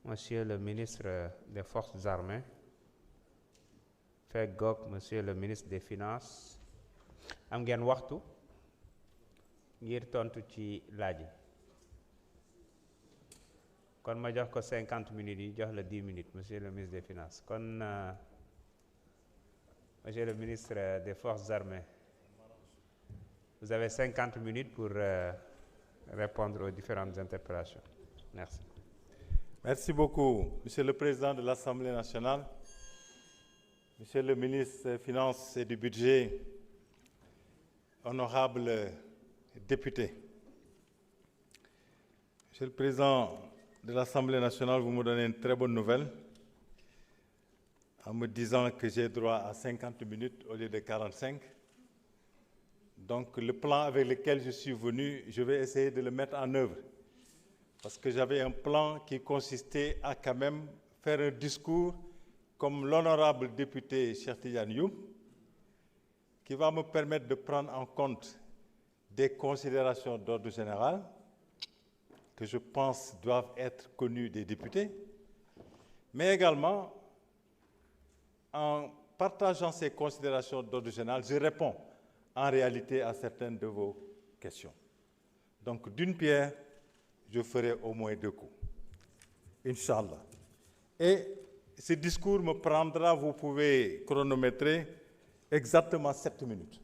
Monsieur le ministre des Forces armées, feggoog Monsieur le ministre des Finances. Am ngeen waxtu ngir tontu ci laaj yi kon ma jox ko 50 minutes yi jox la 10 minutes Monsieur le ministre des Finances kon Monsieur le ministre des Forces armées, vous avez 50 minutes pour répondre aux différentes interpellations. Merci. Merci beaucoup, Monsieur le Président de l'Assemblée nationale, Monsieur le ministre des Finances et du Budget, honorables députés. Monsieur le Président de l'Assemblée nationale, vous me donnez une très bonne nouvelle en me disant que j'ai droit à 50 minutes au lieu de 45. Donc le plan avec lequel je suis venu, je vais essayer de le mettre en œuvre. Parce que j'avais un plan qui consistait à quand même faire un discours comme l'honorable député Cheikh Tidiane Youm, qui va me permettre de prendre en compte des considérations d'ordre général que je pense doivent être connues des députés, mais également, en partageant ces considérations d'ordre général, je réponds en réalité à certaines de vos questions. Donc, d'une pierre, je ferai au moins 2 coups. Inch'Allah. Et ce discours me prendra, vous pouvez chronométrer, exactement 7 minutes.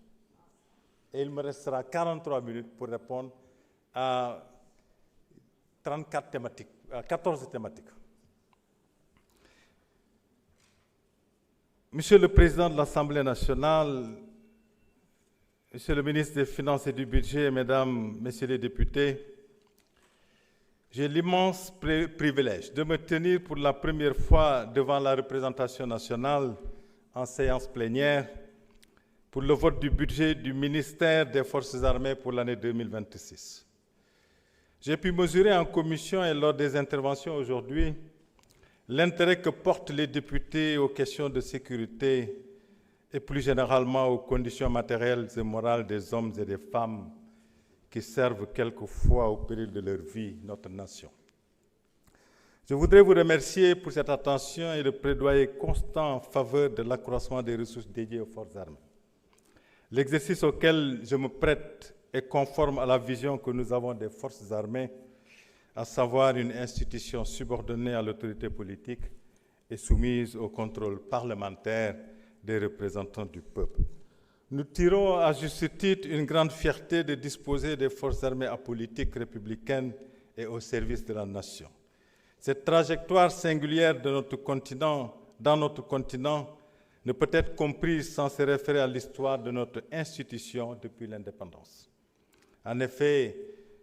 Et il me restera 43 minutes pour répondre à 34 thématiques, à 14 thématiques. Monsieur le Président de l'Assemblée nationale, Monsieur le ministre des Finances et du Budget, Mesdames, Messieurs les députés, j'ai l'immense privilège de me tenir pour la première fois devant la représentation nationale en séance plénière pour le vote du budget du ministère des Forces armées pour l'année 2026. J'ai pu mesurer en commission et lors des interventions aujourd'hui l'intérêt que portent les députés aux questions de sécurité et plus généralement aux conditions matérielles et morales des hommes et des femmes qui servent quelquefois au péril de leur vie notre nation. Je voudrais vous remercier pour cette attention et le plaidoyer constant en faveur de l'accroissement des ressources dédiées aux forces armées. L'exercice auquel je me prête est conforme à la vision que nous avons des forces armées, à savoir une institution subordonnée à l'autorité politique et soumise au contrôle parlementaire des représentants du peuple. Nous tirons à juste titre une grande fierté de disposer des forces armées apolitiques républicaines et au service de la nation. Cette trajectoire singulière de notre continent, dans notre continent ne peut être comprise sans se référer à l'histoire de notre institution depuis l'indépendance. En effet,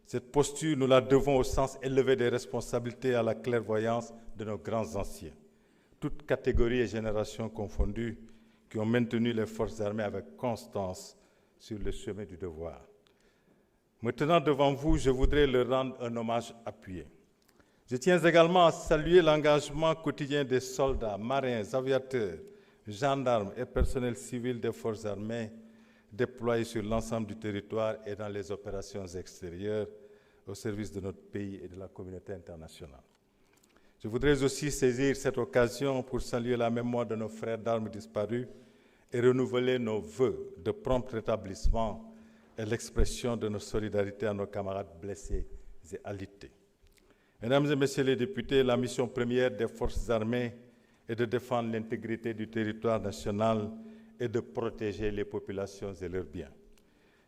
cette posture, nous la devons au sens élevé des responsabilités et à la clairvoyance de nos grands anciens, toutes catégories et générations confondues, qui ont maintenu les forces armées avec constance sur le chemin du devoir. Maintenant, devant vous, je voudrais leur rendre un hommage appuyé. Je tiens également à saluer l'engagement quotidien des soldats, marins, aviateurs, gendarmes et personnels civils des forces armées déployés sur l'ensemble du territoire et dans les opérations extérieures au service de notre pays et de la communauté internationale. Je voudrais aussi saisir cette occasion pour saluer la mémoire de nos frères d'armes disparus et renouveler nos vœux de prompt rétablissement et l'expression de nos solidarités à nos camarades blessés et alités. Mesdames et Messieurs les députés, la mission première des forces armées est de défendre l'intégrité du territoire national et de protéger les populations et leurs biens.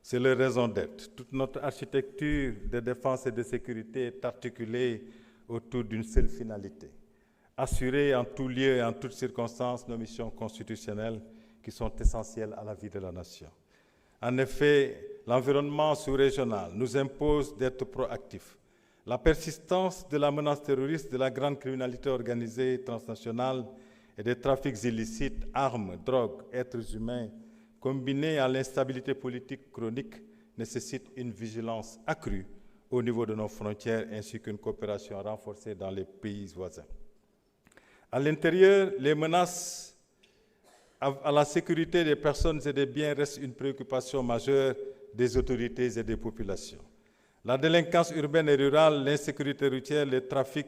C'est leur raison d'être. Toute notre architecture de défense et de sécurité est articulée autour d'une seule finalité, assurer en tout lieu et en toutes circonstances nos missions constitutionnelles qui sont essentielles à la vie de la nation. En effet, l'environnement sous-régional nous impose d'être proactifs. La persistance de la menace terroriste, de la grande criminalité organisée transnationale et des trafics illicites, armes, drogues, êtres humains, combinés à l'instabilité politique chronique, nécessitent une vigilance accrue au niveau de nos frontières ainsi qu'une coopération renforcée dans les pays voisins. À l'intérieur, les menaces à la sécurité des personnes et des biens restent une préoccupation majeure des autorités et des populations. La délinquance urbaine et rurale, l'insécurité routière, les trafics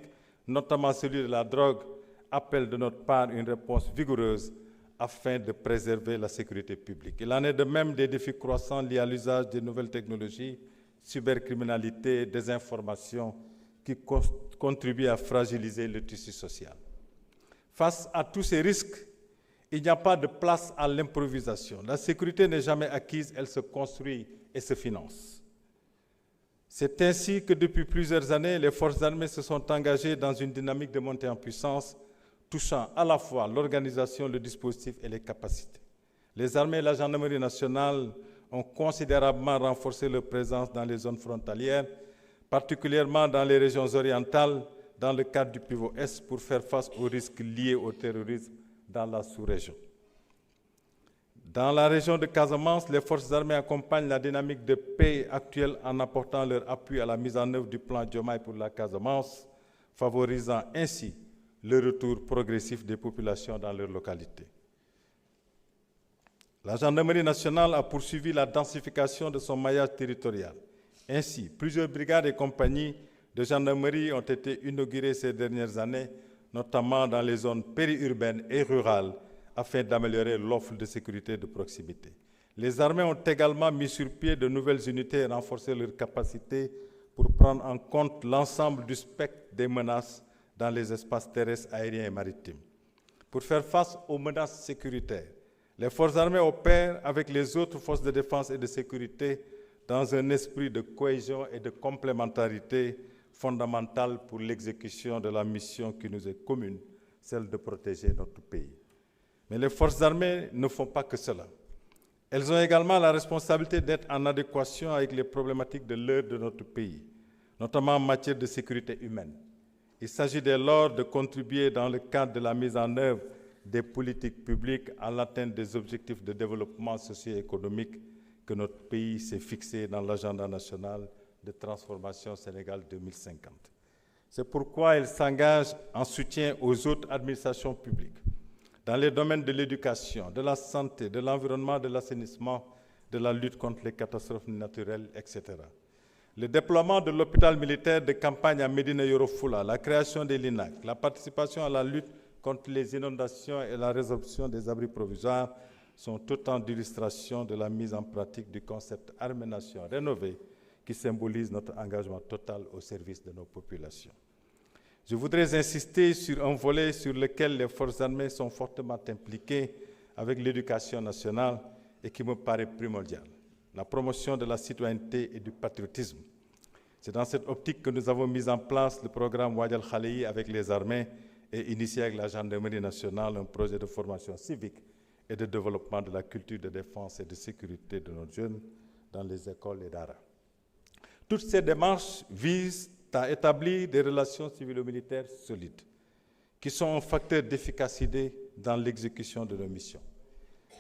notamment celui de la drogue, appellent de notre part une réponse vigoureuse afin de préserver la sécurité publique. Il en est de même des défis croissants liés à l'usage des nouvelles technologies, cybercriminalité, désinformation, qui contribuent à fragiliser le tissu social. Face à tous ces risques, il n'y a pas de place à l'improvisation. La sécurité n'est jamais acquise, elle se construit et se finance. C'est ainsi que depuis plusieurs années, les forces armées se sont engagées dans une dynamique de montée en puissance, touchant à la fois l'organisation, le dispositif et les capacités. Les armées et la gendarmerie nationale ont considérablement renforcé leur présence dans les zones frontalières, particulièrement dans les régions orientales, dans le cadre du pivot Est, pour faire face aux risques liés au terrorisme dans la sous-région. Dans la région de Casamance, les forces armées accompagnent la dynamique de paix actuelle en apportant leur appui à la mise en œuvre du plan Diomaye pour la Casamance, favorisant ainsi le retour progressif des populations dans leur localité. La gendarmerie nationale a poursuivi la densification de son maillage territorial. Ainsi, plusieurs brigades et compagnies de gendarmerie ont été inaugurées ces dernières années, notamment dans les zones périurbaines et rurales, afin d'améliorer l'offre de sécurité de proximité. Les armées ont également mis sur pied de nouvelles unités et renforcé leurs capacités pour prendre en compte l'ensemble du spectre des menaces dans les espaces terrestres, aériens et maritimes. Pour faire face aux menaces sécuritaires, les forces armées opèrent avec les autres forces de défense et de sécurité dans un esprit de cohésion et de complémentarité fondamentale pour l'exécution de la mission qui nous est commune, celle de protéger notre pays. Mais les forces armées ne font pas que cela. Elles ont également la responsabilité d'être en adéquation avec les problématiques de l'heure de notre pays, notamment en matière de sécurité humaine. Il s'agit dès lors de contribuer dans le cadre de la mise en œuvre des politiques publiques à l'atteinte des objectifs de développement socio-économique que notre pays s'est fixé dans l'agenda national de transformation Sénégal 2050. C'est pourquoi il s'engage en soutien aux autres administrations publiques, dans les domaines de l'éducation, de la santé, de l'environnement, de l'assainissement, de la lutte contre les catastrophes naturelles, etc. Le déploiement de l'hôpital militaire de campagne à Médina Yoro Fula, la création des LINAC, la participation à la lutte contre les inondations et la résorption des abris provisoires sont autant d'illustrations de la mise en pratique du concept armée-nation rénové qui symbolise notre engagement total au service de nos populations. Je voudrais insister sur un volet sur lequel les forces armées sont fortement impliquées avec l'éducation nationale et qui me paraît primordial, la promotion de la citoyenneté et du patriotisme. C'est dans cette optique que nous avons mis en place le programme Wadjal Khaleyi avec les armées et initié avec la gendarmerie nationale un projet de formation civique et de développement de la culture de défense et de sécurité de nos jeunes dans les écoles et d'ara. Toutes ces démarches visent à établir des relations civilo-militaires solides, qui sont un facteur d'efficacité dans l'exécution de nos missions.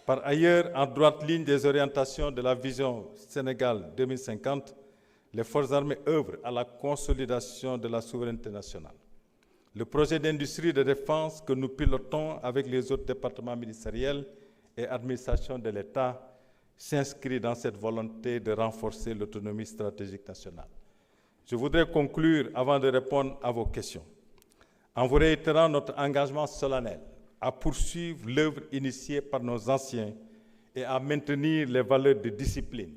Par ailleurs, en droite ligne des orientations de la vision Sénégal 2050, les forces armées œuvrent à la consolidation de la souveraineté nationale. Le projet d'industrie de défense que nous pilotons avec les autres départements ministériels et administrations de l'État s'inscrit dans cette volonté de renforcer l'autonomie stratégique nationale. Je voudrais conclure avant de répondre à vos questions en vous réitérant notre engagement solennel à poursuivre l'œuvre initiée par nos anciens et à maintenir les valeurs de discipline,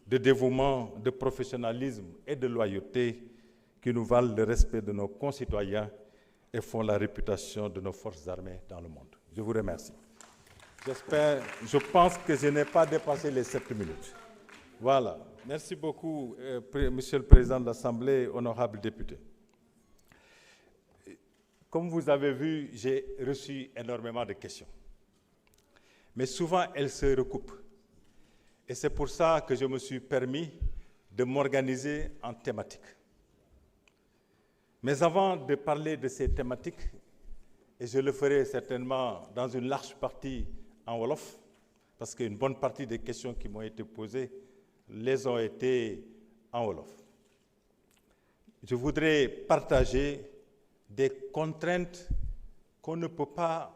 de dévouement, de professionnalisme et de loyauté qui nous valent le respect de nos concitoyens et font la réputation de nos forces armées dans le monde. Je vous remercie. Je pense que je n'ai pas dépassé les 7 minutes. Voilà. Merci beaucoup, Monsieur le Président de l'Assemblée, honorables députés. Comme vous avez vu, j'ai reçu énormément de questions. Mais souvent, elles se recoupent. Et c'est pour ça que je me suis permis de m'organiser en thématiques. Mais avant de parler de ces thématiques, et je le ferai certainement dans une large partie en Wolof, parce qu'une bonne partie des questions qui m'ont été posées les ont été en Wolof. Je voudrais partager des contraintes qu'on ne peut pas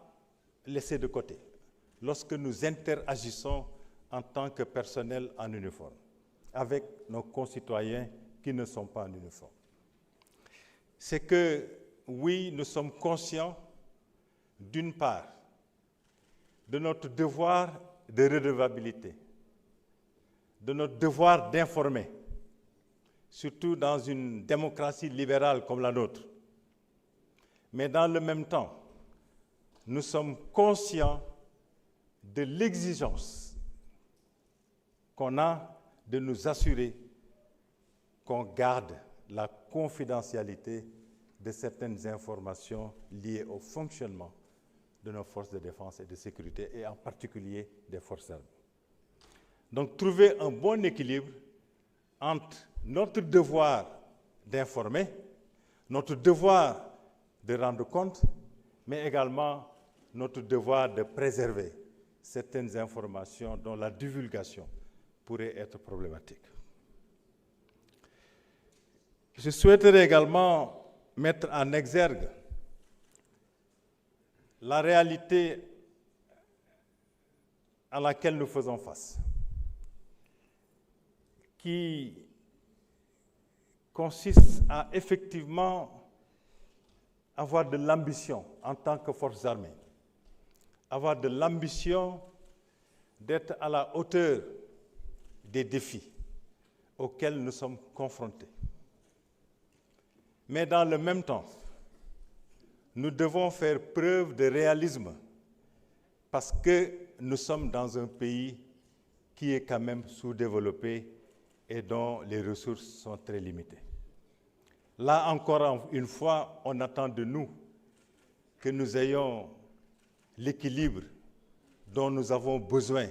laisser de côté lorsque nous interagissons en tant que personnel en uniforme avec nos concitoyens qui ne sont pas en uniforme. C'est que oui, nous sommes conscients, d'une part, de notre devoir de redevabilité, de notre devoir d'informer, surtout dans une démocratie libérale comme la nôtre. Mais dans le même temps, nous sommes conscients de l'exigence qu'on a de nous assurer qu'on garde la confidentialité de certaines informations liées au fonctionnement de nos forces de défense et de sécurité, et en particulier des forces armées. Donc, trouver un bon équilibre entre notre devoir d'informer, notre devoir de rendre compte, mais également notre devoir de préserver certaines informations dont la divulgation pourrait être problématique. Je souhaiterais également mettre en exergue la réalité à laquelle nous faisons face, qui consiste à effectivement avoir de l'ambition en tant que forces armées, avoir de l'ambition d'être à la hauteur des défis auxquels nous sommes confrontés. Mais dans le même temps, nous devons faire preuve de réalisme parce que nous sommes dans un pays qui est quand même sous-développé et dont les ressources sont très limitées. Là encore une fois, on attend de nous que nous ayons l'équilibre dont nous avons besoin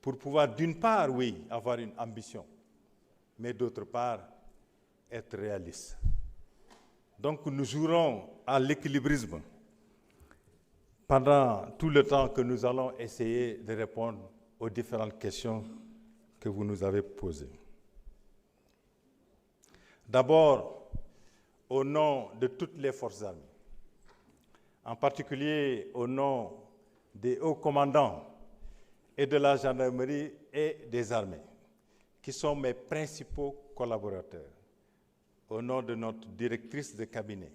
pour pouvoir, d'une part, oui, avoir une ambition, mais d'autre part, être réaliste. Donc nous jouerons à l'équilibrisme pendant tout le temps que nous allons essayer de répondre aux différentes questions que vous nous avez posées. D'abord, au nom de toutes les forces armées, en particulier au nom des hauts commandants et de la gendarmerie et des armées, qui sont mes principaux collaborateurs, au nom de notre directrice de cabinet,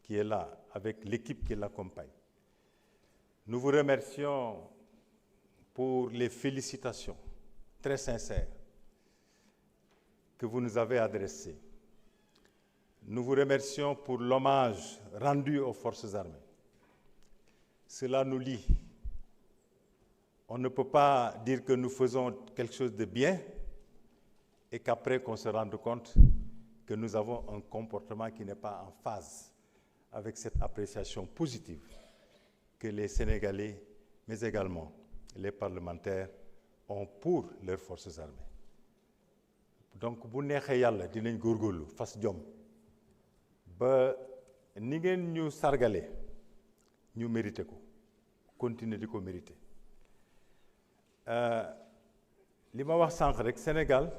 qui est là, avec l'équipe qui l'accompagne. Nous vous remercions pour les félicitations très sincères que vous nous avez adressées. Nous vous remercions pour l'hommage rendu aux forces armées. Cela nous lie. On ne peut pas dire que nous faisons quelque chose de bien et qu'après qu'on se rende compte que nous avons un comportement qui n'est pas en phase avec cette appréciation positive que les Sénégalais, mais également les parlementaires, ont pour leurs forces armées. Donc, bu neexee Yàlla dinañ góorgóorlu fas jom ba ni ngeen ñu sargale ñu mérité ko, continuer di ko mérité. Li ma wax sànq rek, Sénégal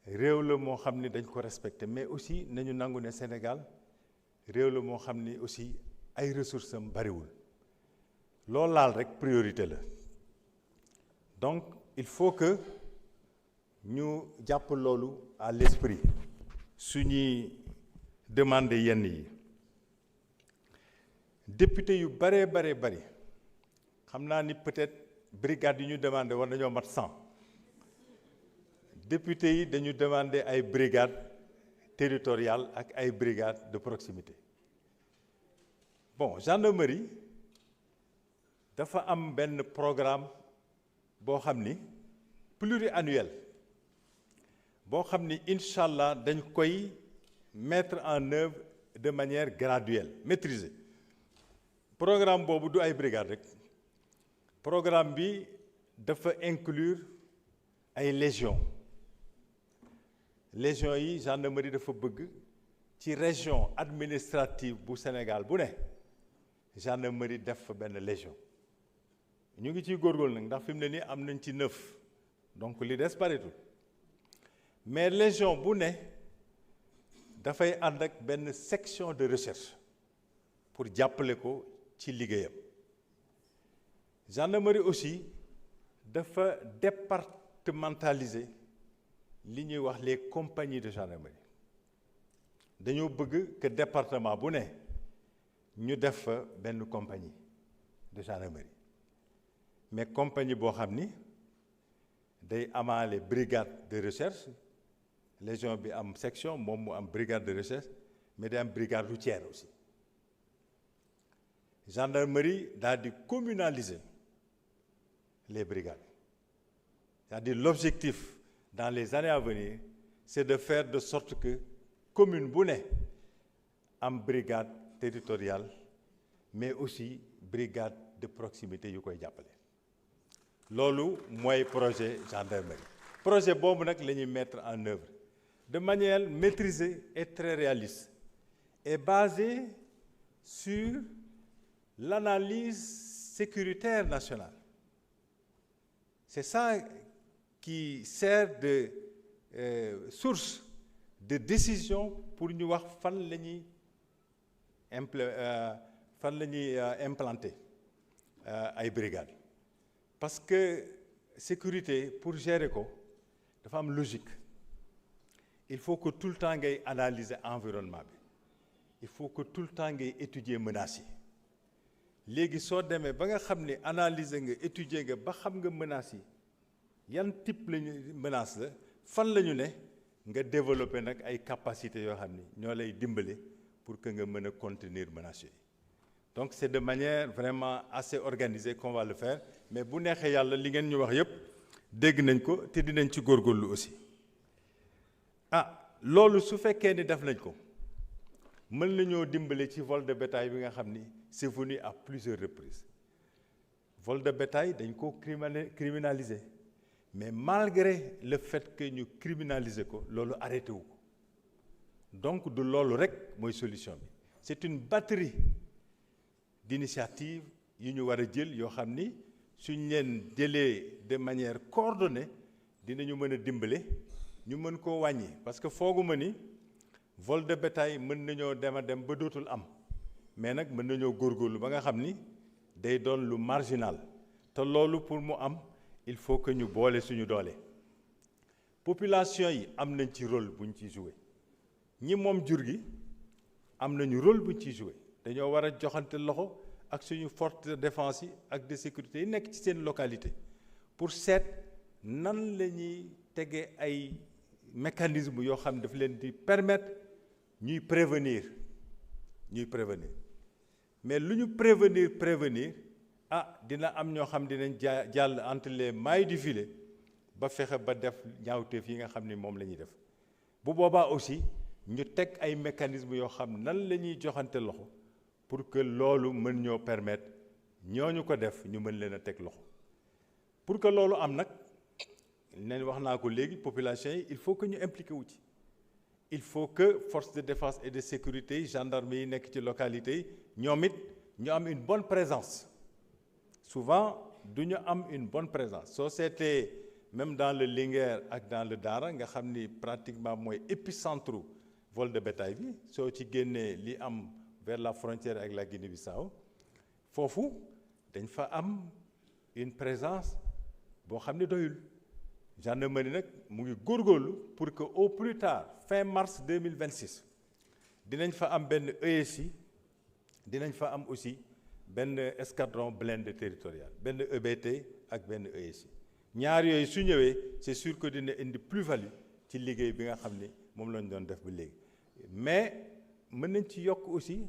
réew la moo xam ni dañ ko respecté, mais aussi nañu nangu ne Sénégal réew la moo xam ni aussi ay ressources am bariwul. Loolu laal rek priorité la. Donc il faut que ñu jàpp loolu à l'esprit su ñuy demander yenn yi. Député yu bari xam naa ni peut-être brigade yi ñu demandé war nañoo mat 100. Députés yi dañu demander ay brigades territoriales ak ay brigades de proximité. Bon, gendarmerie dafa am benn programme boo xam ni pluriannuel boo xam ni incha allah dañ koy mettre en œuvre de manière graduelle, maîtrisée. Programme boobu du ay brigades rek. Programme bi dafa inclure ay légions. Légions yi gendarmerie dafa bëgg ci région administrative bu Sénégal bu ne gendarmerie def fa benn légion. Ñu ngi ciy góorgóorlu nag ndax fi mu ne nii am nañ ci 9, donc li des bareetul. Mais légion bu ne dafay ànd ak benn section de recherche pour jàppale ko ci liggéeyam. Gendarmerie aussi dafa départementaliser li ñuy wax les compagnies de gendarmerie. dañoo bëgg que département bu ne ñu def fa benn compagnie de gendarmerie mais compagnie boo xam ni day amaale brigade de recherche légion bi am section moom mu am brigade de recherche mais day am brigade routière aussi gendarmerie daal di communaliser les brigades c'est-à-dire l'objectif dans les années à venir c'est de faire de sorte que commune bu ne am brigade territoriale mais aussi brigade de proximité yu koy jàppale loolu mooy projet gendarmerie projet boobu nag la ñuy mettre en œuvre de manière maîtrisée et très réaliste et basée sur l'analyse sécuritaire nationale. C'est ça qui sert de source de décision pour ñu wax fan la ñuy implanter ay brigades parce que sécurité pour gérer ko dafa am logique il faut que tout le temps ngay analyser environnement bi il faut que tout le temps ngay étudier menaces yi léegi soo demee ba nga xam ne analyser nga étudier nga ba xam nga menaces yi yan type lañu menace la fan la ñu ne nga développer nag ay capacités yoo xam ni ñoo lay dimbale pour que nga mën a contenir menaces yi donc c'est de manière vraiment assez organisée qu'on va le faire mais bu neexee yàlla li ngeen ñu wax yépp dégg nañ ko te dinañ ci góorgóorlu aussi loolu su fekkee ni def nañ ko mën nañoo dimbale ci vol de bétail bi nga xam ni c'est venu à plusieurs reprises vol de bétail dañ ko criminaliser mais malgré le fait que ñu criminaliser ko loolu arrêté wu ko donc du loolu rek mooy solution bi c'est une batterie d'initiatives yu ñu war a jël yoo xam ni suñ leen jëlee de manière coordonnée dinañu mën a dimbale ñu mën koo wàññi parce que fooguma ni vol de bétail mën nañoo dem a dem ba dootul am mais nag mën nañoo góorgóorlu ba nga xam ni day doon lu marginal te loolu pour mu am il faut que ñu boole suñu doole population yi am nañ ci rôle buñ ciy jouer ñi moom jur gi am nañu rôle buñ ciy jouer dañoo war a joxante loxo ak suñu force de défense yi ak de sécurité yi nekk ci seen localité pour seet nan la ñuy tegee ay mécanismes yoo xam ne daf leen di permettre ñuy prévenir mais lu ñu prévenir dina am ñoo xam dinañ jàll entre les mailles du filet ba fexe ba def ñaawteef yi nga xam ni moom la ñuy def bu boobaa aussi ñu teg ay mécanismes yoo xam nan la ñuy joxante loxo pour que loolu mën ñoo permettre ñooñu ko def ñu mën leen a teg loxo pour que loolu am nag nen wax naa ko léegi population yi il faut que ñu impliqué wu ci il faut que force de défense et de sécurité gendarmerie yi nekk ci localité yi ñoom it ñu am une bonne présence souvent du ñu am une bonne présence soo seetee même dans le Linguère ak dans le Dara nga xam ni pratiquement mooy épicentre vol de bétail bi soo ci génnee li am vers la frontière avec la Guinée-Bissau foofu dañ fa am une présence boo xam ne doyul gendarmerie nag mu ngi góorgóorlu pour que au plus tard fin mars 2026 dinañ fa am benn ESI dinañ fa am aussi benn escadron blindé territorial benn EBT ak benn ESI ñaar yooyu su ñëwee c'est sûr que dina indi plus-value ci liggéey bi nga xam ni moom lañ doon def ba léegi mais mën nañ ci yokk aussi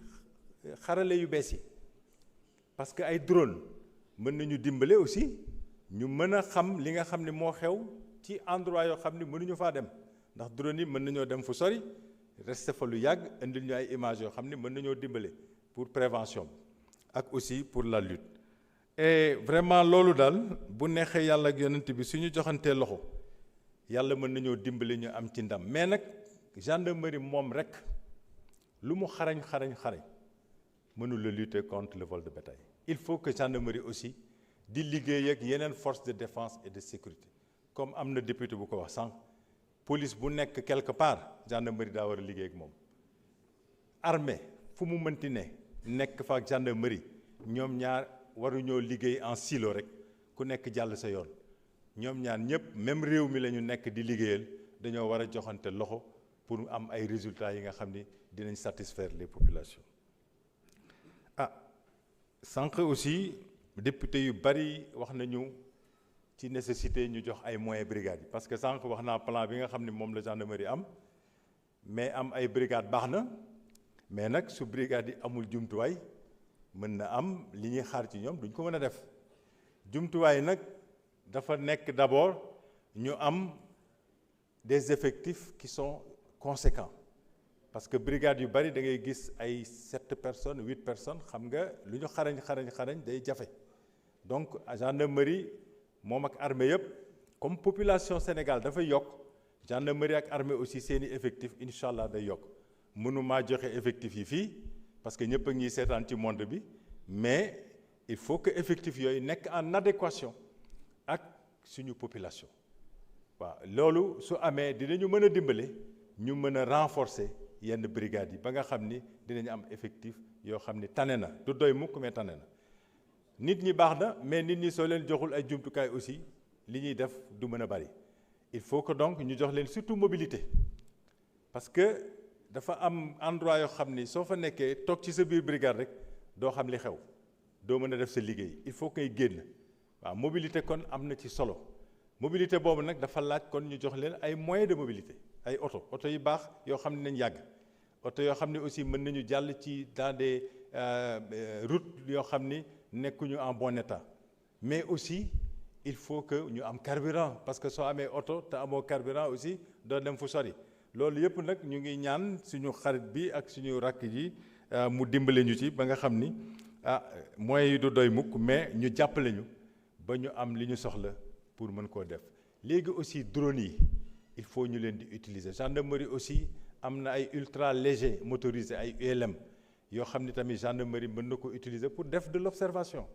xarale yu bees yi parce que ay drone mën nañu dimbale aussi ñu mën a xam li nga xam ne moo xew ci endroit yoo xam ne mënuñu faa dem ndax drone yi mën nañoo dem fu sori rester fa lu yàgg indil ñu ay images yoo xam ne mën nañoo dimbale pour prévention ak aussi pour la lutte et vraiment loolu daal bu neexee yàlla ak yonent bi suñu joxantee loxo yàlla mën nañoo dimbale ñu am ci ndam mais nag gendarmerie moom rek lu mu xarañ mënul la lutter contre le vol de bétail il faut que gendarmerie aussi di liggéey ak yeneen force de défense et de sécurité comme am na député bu ko wax sànq police bu nekk quelque part gendarmerie daa war a liggéey ak moom armée fu mu mënti ne nekk fa ak gendarmerie ñoom ñaar waruñoo liggéey en silo rek ku nekk jàll sa yoon ñoom ñaar ñëpp même réew mi la ñu nekk di liggéeyal dañoo war a joxante loxo pour am ay résultats yi nga xam ni dinañ satisfaire les populations. Sànq aussi député yu bari wax nañu ci nécessité ñu jox ay moyens brigades yi parce que sànq wax naa plan bi nga xam ni moom la gendarmerie am mais am ay brigades baax na mais nag su brigades yi amul jumtuwaay mën na am li ñuy xaar ci ñoom duñ ko mën a def jumtuwaay nag dafa nekk d'abord ñu am des effectifs qui sont conséquents parce que brigade yu bari da ngay gis ay 7 personnes 8 personnes xam nga lu ñu xarañ day jafe donc gendarmerie moom ak armée yëpp comme population Sénégal dafay yokk gendarmerie ak armée aussi seeni effectif incha allah day yokk mënumaa joxe effectif yi fii parce que ñëpp a ngi seetaan ci monde bi mais il faut que effectif yooyu nekk en adéquation ak suñu population waaw loolu su amee dinañu mën a dimbale ñu mën a renforcer yenn brigades yi ba nga xam ni dinañu am effectif yoo xam ni tane na du doy mukk mais tane na nit ñi baax na mais nit ñi soo leen joxul ay jumtukaay aussi li ñuy def du mën a bari il faut que donc ñu jox leen surtout mobilité parce que dafa am endroit yoo xam ni soo fa nekkee toog ci sa biir brigade rek doo xam li xew doo mën a def sa liggéey il faut ngay génn waaw mobilité kon am na ci solo mobilité boobu nag dafa laaj kon ñu jox leen ay moyens de mobilité ay oto yu baax yoo xam ne nañ yàgg oto yoo xam ne aussi mën nañu jàll ci dans des routes yoo xam ni nekkuñu en bon état mais aussi il faut que ñu am carburant parce que soo amee oto te amoo carburant aussi doo dem fu sori loolu yëpp nag ñu ngi ñaan suñu xarit bi ak suñu rakk ji mu dimbale ñu ci ba nga xam ni moyens yi du doy mukk mais ñu jàppale ñu ba ñu am li ñu soxla pour mën koo def léegi aussi drones yi il faut ñu leen di utiliser gendarmerie aussi am na ay ultra léger motorisés ay ULM yoo xam ni tamit gendarmerie mën na ko utiliser pour def de l'observation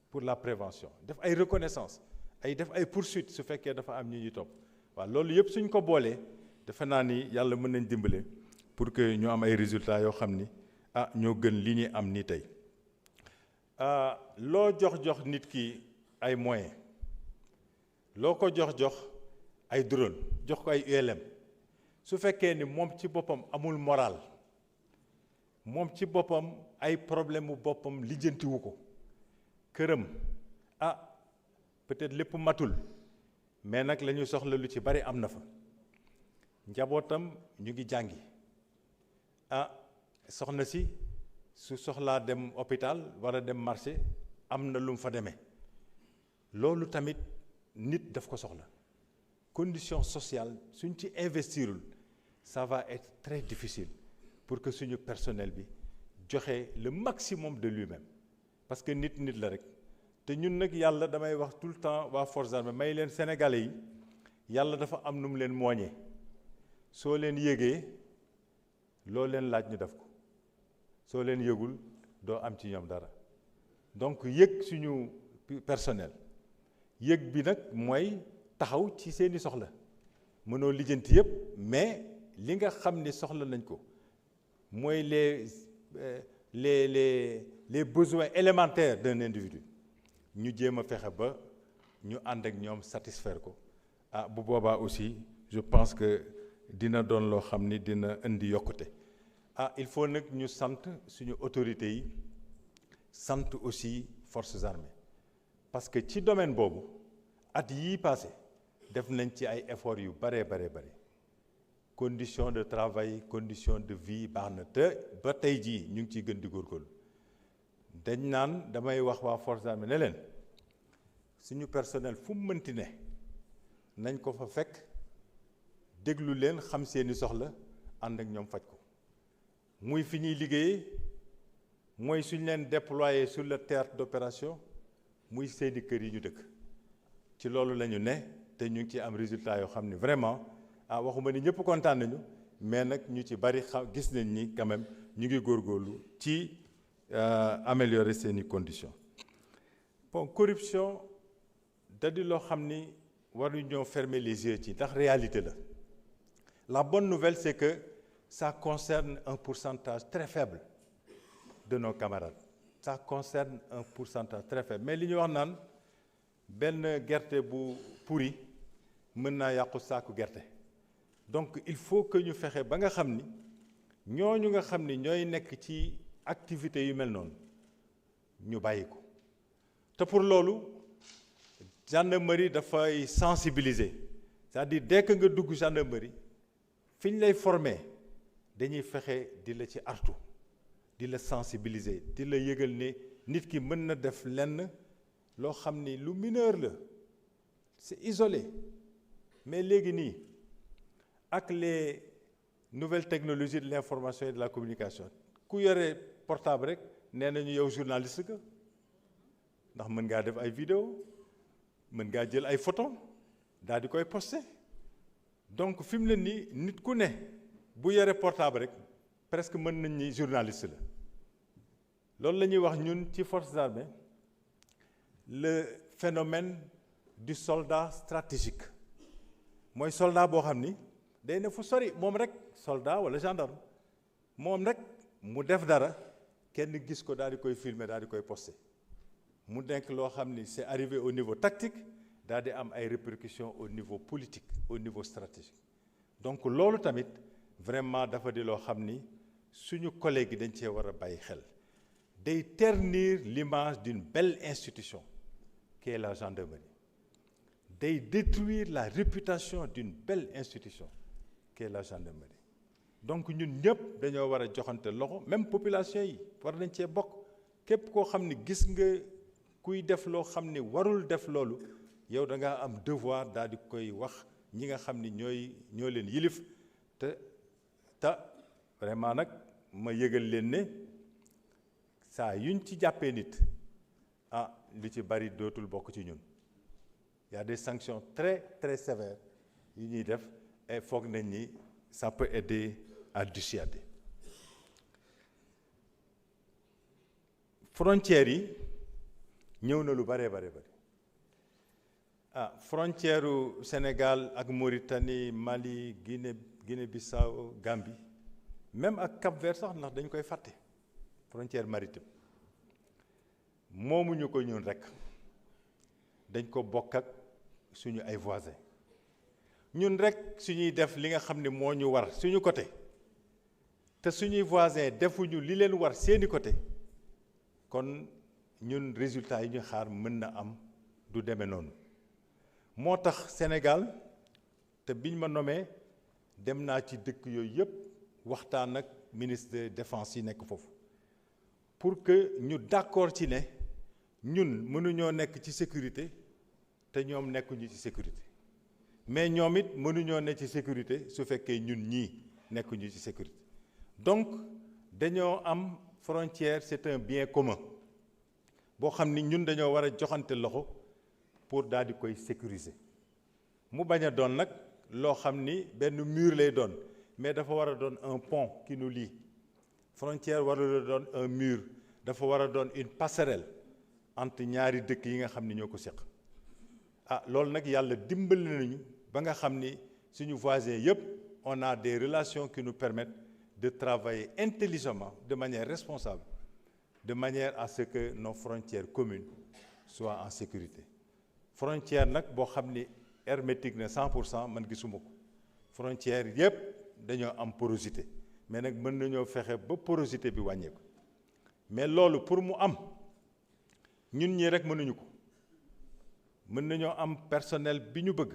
pour la prévention def ay reconnaissance def ay poursuites su fekkee dafa am ñi ñuy topp waaw loolu yëpp suñ ko boolee defe naa ni yàlla mën nañ dimbale pour que ñu am ay résultats yoo xam ni ñoo gën li ñuy am nii tey loo jox nit ki ay moyens loo ko jox ay drone jox ko ay ULM su fekkee ni moom ci boppam amul moral moom ci boppam ay problème mu boppam lijjantiwu ko këram peut-être lépp matul mais nag la ñuy soxla lu ci bari am na fa njabootam ñu ngi jàngi soxna si su soxlaa dem hôpital war a dem marché am na lu mu fa demee loolu tamit nit daf ko soxla condition sociale suñ ci investirul ça va être très difficile pour que suñu personnel bi joxe le maximum de lui-même parce que nit la rek te ñun nag yàlla damay wax tout le temps waa forces armées may leen sénégalais yi yàlla dafa am nu mu leen mooñee soo leen yëgee loo leen laaj ñu def ko soo leen yëgul doo am ci ñoom dara donc yëg suñu personnel yëg bi nag mooy taxaw ci seeni soxla mënoo lijjanti yëpp mais li nga xam ni soxla nañ ko mooy les besoins élémentaires d'un individu ñu jéem a fexe ba ñu ànd ak ñoom satisfaire ko bu boobaa aussi je pense que dina doon loo xam ni dina indi yokkute il faut nag ñu sant suñu autorités yi sant aussi forces armées parce que ci domaine boobu at yii passé def nañ ci ay efforts yu bare conditions de travail conditions de vie baax na te ba tey jii ñu ngi ciy gën di góorgóorlu dañ naan damay wax waa forces armées ne leen suñu personnel fu mu mënti ne nañ ko fa fekk déglu leen xam seeni soxla ànd ak ñoom faj ko muy fi ñuy liggéeyee mooy suñ leen déployer sur le théâtre d'opération muy seeni kër yi ñu dëkk ci loolu la ñu ne te ñu ngi ci am résultat yoo xam ne vraiment waxuma ni ñëpp kontaan nañu mais nag ñu ci bari gis nañ ni quand même ñu ngi góorgóorlu ci améliorer seeni conditions. Bon, corruption da di loo xam ni waruñoo fermer les yeux ci ndax réalité la. La bonne nouvelle c'est que ça concerne un pourcentage très faible de nos camarades. Ça concerne un pourcentage très faible mais li ñu wax naan benn gerte bu pourri mën naa yàqu saaku gerte donc il faut que ñu fexe ba nga xam ni ñooñu nga xam ni ñooy nekk ci activités yu mel noonu ñu bàyyi ko te pour loolu gendarmerie dafay sensibiliser c'est-à-dire dès que nga dugg gendarmerie fi ñu lay former dañuy fexe di la ci artu di la sensibiliser di la yëgal ne nit ki mën na def lenn loo xam ni lu mineur la c'est isolé mais léegi nii ak les nouvelles technologies de l'information et de la communication ku yore portable rek nee nañu yow journaliste nga ndax mën ngaa def ay vidéo mën ngaa jël ay photo daal di koy poster donc fi mu ne nii nit ku ne bu yore portable rek presque mën nañ ni journaliste la loolu la ñuy wax ñun ci forces armées le phénomène du soldat stratégique mooy soldat boo xam ni day ne fu sori moom rek soldat wala gendarme moom rek mu def dara kenn gis ko daal di koy filmer daal di koy poster mu nekk loo xam ni c'est arrivé au niveau tactique daal di am ay répercussions au niveau politique au niveau stratégique donc loolu tamit vraiment dafa di loo xam ni suñu collègues yi dañ cee war a bàyyi xel day ternir l'image d'une belle institution qui est la gendarmerie day détruire la réputation d'une belle institution qui est la gendarmerie donc ñun ñëpp dañoo war a joxante loxo même population yi war nañ cee bokk képp koo xam ni gis nga kuy def loo xam ni warul def loolu yow da ngaa am devoir daal di koy wax ñi nga xam ni ñoo leen yilif te vraiment nag ma yëgal leen ne saa yuñ ci jàppee nit li ci bari dootul bokk ci ñun il y a des sanctions très très sévères yu ñuy def et foog nañ ni ça peut aider à dissuader. Frontières yi ñëw na lu bare frontière u Sénégal ak Mauritanie Mali Guinée-Bissau Gambie même ak Cap-Vert sax ndax dañ koy fàtte frontière maritime moomuñu ko ñun rek dañ ko bokk ak suñu ay voisins ñun rek suñuy def li nga xam ne moo ñu war suñu côté te suñuy voisins defuñu li leen war seeni côté kon ñun résultat yi ñu xaar mën na am du demee noonu moo tax Sénégal te biñ ma nommé dem naa ci dëkk yooyu yëpp waxtaan ak ministre de défense yi nekk foofu pour que ñu d'accord ci ne ñun mënuñoo nekk ci sécurité te ñoom nekkuñu ci sécurité mais ñoom it mënuñoo ne ci sécurité su fekkee ñun ñii nekkuñu ci sécurité donc dañoo am frontière c'est un bien commun boo xam ni ñun dañoo war a joxante loxo pour daal di koy sécuriser mu bañ a doon nag loo xam ni benn mur lay doon mais dafa war a doon un pont qui nous lie frontière warul a doon un mur dafa war a doon une passerelle entre ñaari dëkk yi nga xam ni ñoo ko seq loolu nag yàlla dimbali nañu ba nga xam ni suñu voisins yëpp on a des relations qui nous permettent de travailler intelligemment de manière responsable de manière à ce que nos frontières communes soient en sécurité frontière nag boo xam ni hermétique na 100% man gisuma ko frontière yëpp dañoo am porosité mais nag mën nañoo fexe ba porosité bi wàññeeku mais loolu pour mu am ñun ñii rek mënuñu ko mën nañoo am personnel bi ñu bëgg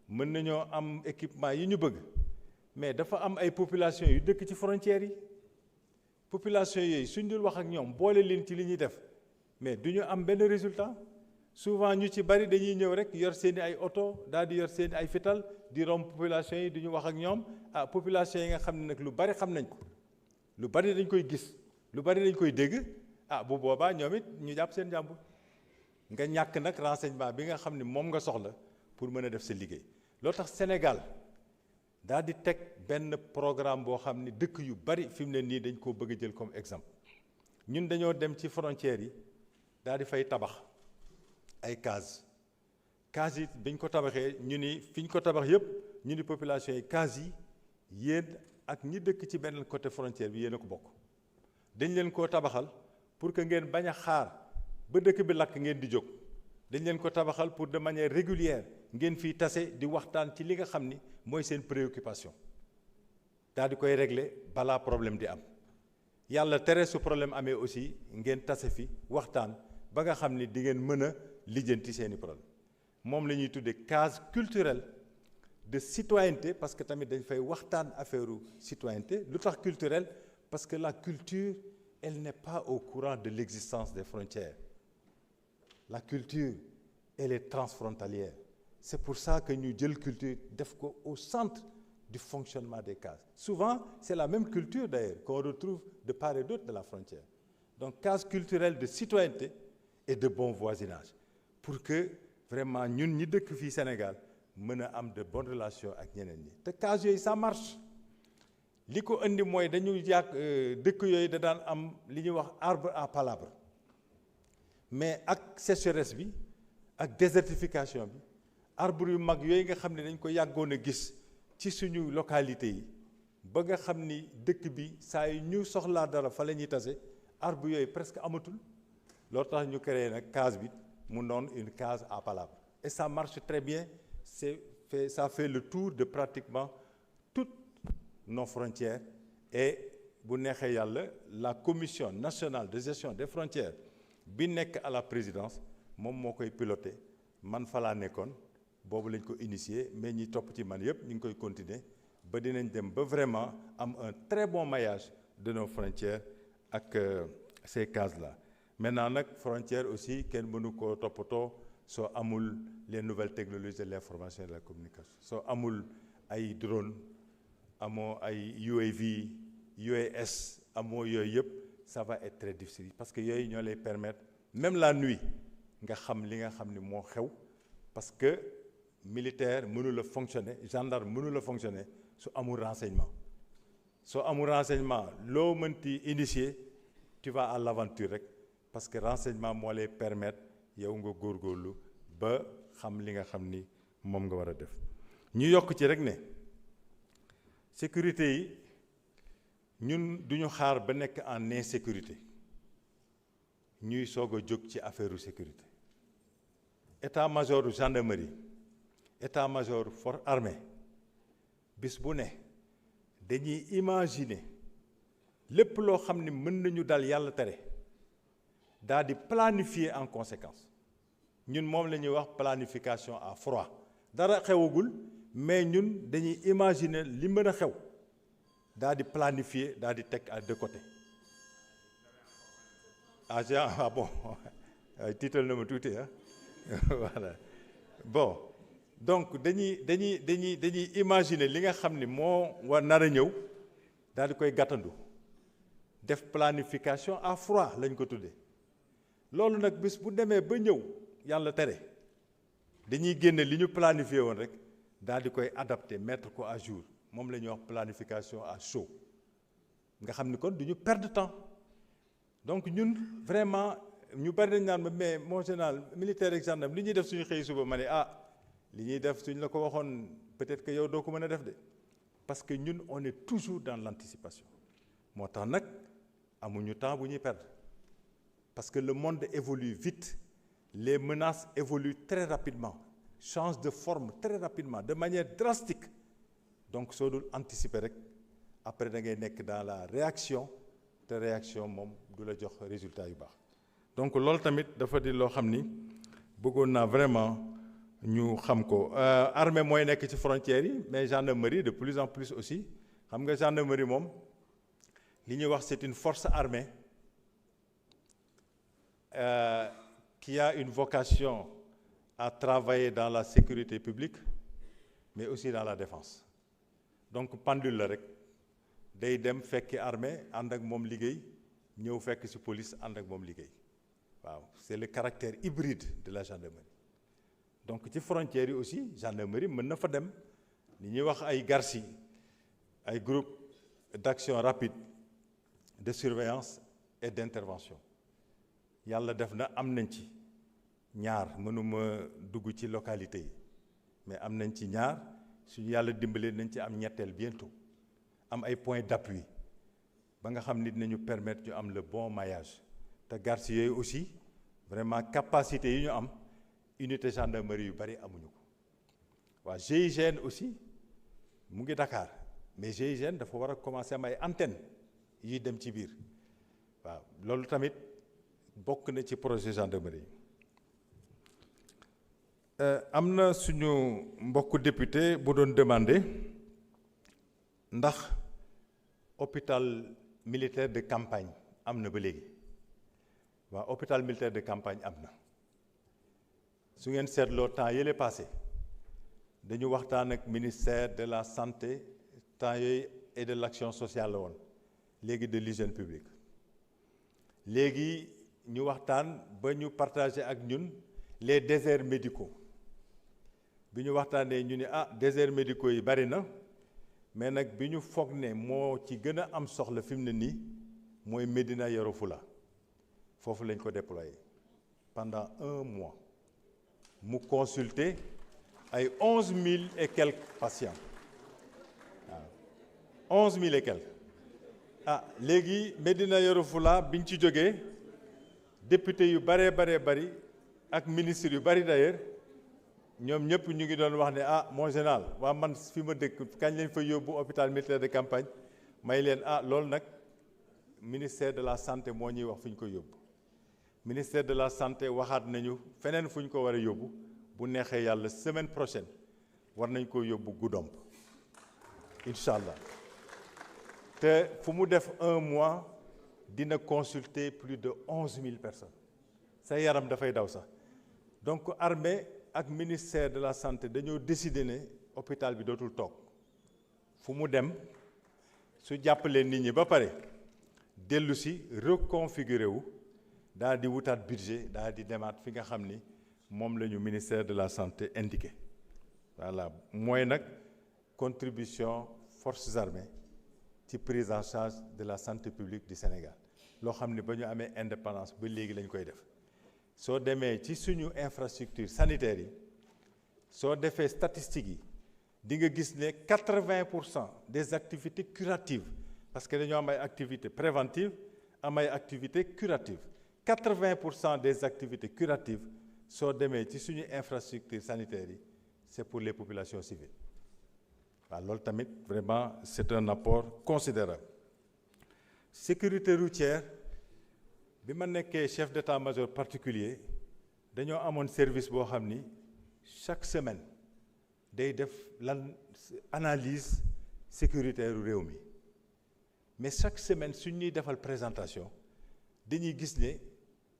mën nañoo am équipement yi ñu bëgg mais dafa am ay population yu dëkk ci frontières yi population yooyu suñ dul wax ak ñoom boole leen ci li ñuy def mais du ñu am benn résultat souvent ñu ci bari dañuy ñëw rek yor seeni ay oto daal di yor seeni ay fital di romb population yi du ñu wax ak ñoom population yi nga xam ne nag lu bari xam nañ ko lu bari dañ koy gis lu bari dañ koy dégg bu boobaa ñoom it ñu jàpp seen jàmbur nga ñàkk nag renseignement bi nga xam ne moom nga soxla pour mën a def sa liggéey loo tax Sénégal daal di teg benn programme boo xam ne dëkk yu bari fi mu ne nii dañ koo bëgg a jël comme exemple ñun dañoo dem ci frontières yi daal di fay tabax ay cases yi biñ ko tabaxee ñu ni fi ñu ko tabax yëpp ñu ni population yi cases yi yéen ak ñi dëkk ci benn côté frontière bi yéen a ko bokk dañ leen koo tabaxal pour que ngeen bañ a xaar ba dëkk bi lakk ngeen di jóg dañ leen ko tabaxal pour de manière régulière ngeen fiy tase di waxtaan ci li nga xam ni mooy seen préoccupation daal di koy régler balaa problème di am yàlla tere su problème amee aussi ngeen tase fi waxtaan ba nga xam ni di ngeen mën a lijjanti seeni problème moom la ñuy tuddee case culturelle de citoyenneté parce que tamit dañ fay waxtaan affaire citoyenneté lu tax culturelle parce que la culture elle n'est pas au courant de l'existence des frontières la culture elle est transfrontalière c'est pour ça que ñu jël culture def ko au centre du fonctionnement des cases souvent c'est la même culture d'ailleurs qu'on retrouve de part et d'autre de la frontière donc case culturelle de citoyenneté et de bon voisinage pour que vraiment ñun ñi dëkk fii Sénégal mën a am de bonnes relations ak ñeneen ñi te case yooyu ça marche li ko indi mooy dañu yàgg dëkk yooyu da daan am li ñuy wax arbre à palabre mais ak sécheresse bi ak désertification bi arbre yu mag yooyu nga xam ne dañ ko yàggoon a gis ci suñu localité yi ba nga xam ni dëkk bi saa yu ñu soxlaa dara fa la ñuy tase arbre yooyu presque amatul loolu tax ñu créé nag case bi mu noon une case à palabre et ça marche très bien ça fait le tour de pratiquement toutes nos frontières et bu neexee yàlla la commission nationale de gestion des frontières bi nekk à la présidence moom moo koy piloté man fa laa nekkoon boobu lañ ko initié mais ñi topp ci man yëpp ñu ngi koy continuer ba dinañ dem ba vraiment am un très bon maillage de nos frontières ak ces cases-là maintenant nag frontière aussi kenn mënu koo toppatoo soo amul les nouvelles technologies de l'information et de la communication soo amul ay drone amoo ay UAV UAS amoo yooyu yëpp ça va être très difficile parce que yooyu ñoo lay permettre même la nuit nga xam li nga xam ni moo xew parce que militaire mënu la fonctionner gendarme mënu la fonctionner su amul renseignement soo amul renseignement loo mënti initier tu vas à l'aventure rek parce que renseignement moo lay permettre yow nga góorgóorlu ba xam li nga xam ni moom nga war a def ñu yokk ci rek ne sécurité yi ñun duñu xaar ba nekk en insécurité ñuy soog a jóg ci affaire sécurité état-major gendarmerie état-major forces armées bis bu ne dañuy imaginer lépp loo xam ni mën nañu dal yàlla tere daal di planifier en conséquence ñun moom la ñuy wax planification à froid dara xewagul mais ñun dañuy imaginer li mën a xew daal di planifier daal di teg à deux côtés ah bon tiital na ma tuuti ah voilà bon donc dañuy imaginer li nga xam ni moo war nar a ñëw daal di koy gàttandu def planification à froid lañ ko tuddee loolu nag bis bu demee ba ñëw yàlla tere dañuy génne li ñu planifié woon rek daal di koy adapter mettre ko à jour moom la ñuy wax planification à chaud nga xam ni kon du ñu perdre temps donc ñun vraiment ñu bari nañ naan ma mais mon général militaire ak gendarme li ñuy def suñu xëy suba ma ne li ñuy def suñ la ko waxoon peut-être que yow doo ko mën a def de parce que ñun on est toujours dans l'anticipation moo tax nag amuñu temps bu ñuy perdre parce que le monde évolue vite les menaces évoluent très rapidement changent de forme très rapidement de manière drastique donc soo dul anticiper rek après da ngay nekk dans la réaction te réaction moom du la jox résultat yu baax donc loolu tamit dafa di loo xam ni bëggoon naa vraiment ñu xam ko armée mooy nekk ci frontières yi mais gendarmerie de plus en plus aussi xam nga gendarmerie moom li ñuy wax c'est une force armée qui a une vocation à travailler dans la sécurité publique mais aussi dans la défense donc pendule la rek day dem fekki armée ànd ak moom liggéey ñëw fekk ci police ànd ak moom liggéey waaw c'est le caractère hybride de la gendarmerie donc ci frontières yi aussi gendarmerie mën na fa dem li ñuy wax ay GARSI ay groupe d'action rapide de surveillance et d'intervention yàlla def na am nañ ci ñaar mënuma dugg ci localité yi mais am nañ ci ñaar suñu yàlla dimbalee nañ ci am ñetteel bientôt am ay points d'appui ba nga xam ni dinañu permettre ñu am le bon maillage te GARSI yooyu aussi vraiment capacité yi ñu am unité gendarmerie yu bari amuñu ko waa GIGN aussi mu ngi Dakar mais GIGN dafa war a commencer am ay antenne yuy dem ci biir waaw loolu tamit bokk na ci projet gendarmerie am na suñu mbokku député bu doon demander ndax hôpital militaire de campagne am na ba léegi waaw hôpital militaire de campagne am na su ngeen seetloo temps yële passé dañu waxtaan ak ministère de la santé temps yooyu et de l'action sociale la woon léegi de l'hygiène publique léegi ñu waxtaan ba ñu partager ak ñun les déserts médicaux bi ñu waxtaanee ñu ne déserts médicaux yi bari na mais nag bi ñu foog ne moo ci gën a am soxla fi mu ne nii mooy Médina Yoro Fula foofu lañ ko déployé pendant 1 mois mu consulter ay 11 000 et quelques patients waaw 11 000 et quelques léegi Médina Yoro Fula biñ ci jógee député yu baree bari ak ministre yu bari d'ailleurs ñoom ñëpp ñu ngi doon wax ne mon général waa man fi ma dëkk kañ lañ fa yóbbu hôpital militaire de campagne may leen loolu nag ministère de la santé moo ñuy wax fu ñu ko yóbbu ministère de la santé waxaat nañu feneen fu ñu ko war a yóbbu bu neexee yàlla semaine prochaine war nañ ko yóbbu Goudomp incha allah te fu mu def 1 mois dina consulter plus de 11 000 personnes sa yaram dafay daw sax donc armée ak ministère de la santé dañoo décider ne hôpital bi dootul toog fu mu dem su jàppalee nit ñi ba pare dellu si reconfiguré wu daal di wutaat budget daal di demaat fi nga xam ni moom la ñu ministère de la santé indiqué voilà mooy nag contribution forces armées ci prise en charge de la santé publique du Sénégal loo xam ni ba ñu amee indépendance ba léegi lañ koy def soo demee ci suñu infrastructure sanitaire yi soo defee statistiques yi di nga gis ne 80% des activités curatives parce que dañoo am ay activités préventives am ay activités curatives 80% des activités curatives soo demee ci suñu infrastructure sanitaire yi c'est pour les populations civiles waaw loolu tamit vraiment c'est un apport considérable sécurité routière bi ma nekkee chef d'état-major particulier dañoo amoon service boo xam ni chaque semaine day def analyse sécuritaire réew mi mais chaque semaine suñ ñuy defal présentation dañuy gis ne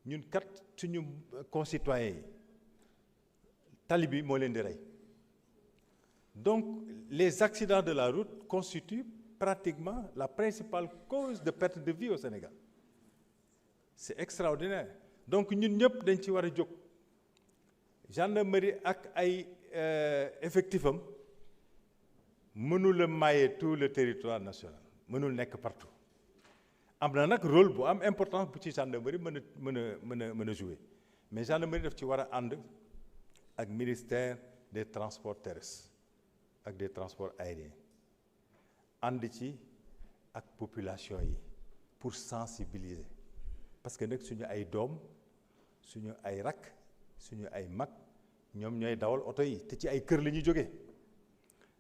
ñun kat suñu concitoyens yi tali bi moo leen di rey donc les accidents de la route constituent pratiquement la principale cause de perte de vie au Sénégal c'est extraordinaire donc ñun ñëpp dañ ci war a jóg gendarmerie ak ay effectifs am mënul a mailler tout le territoire national mënul nekk partout am na nag rôle bu am importance bu ci gendarmerie mën a jouer mais gendarmerie daf ci war a ànd ak ministère des transports terrestres ak des transports aériens ànd ci ak population yi pour sensibiliser parce que nag suñu ay doom suñu ay rakk suñu ay mag ñoom ñooy dawal oto yi te ci ay kër la ñuy jógee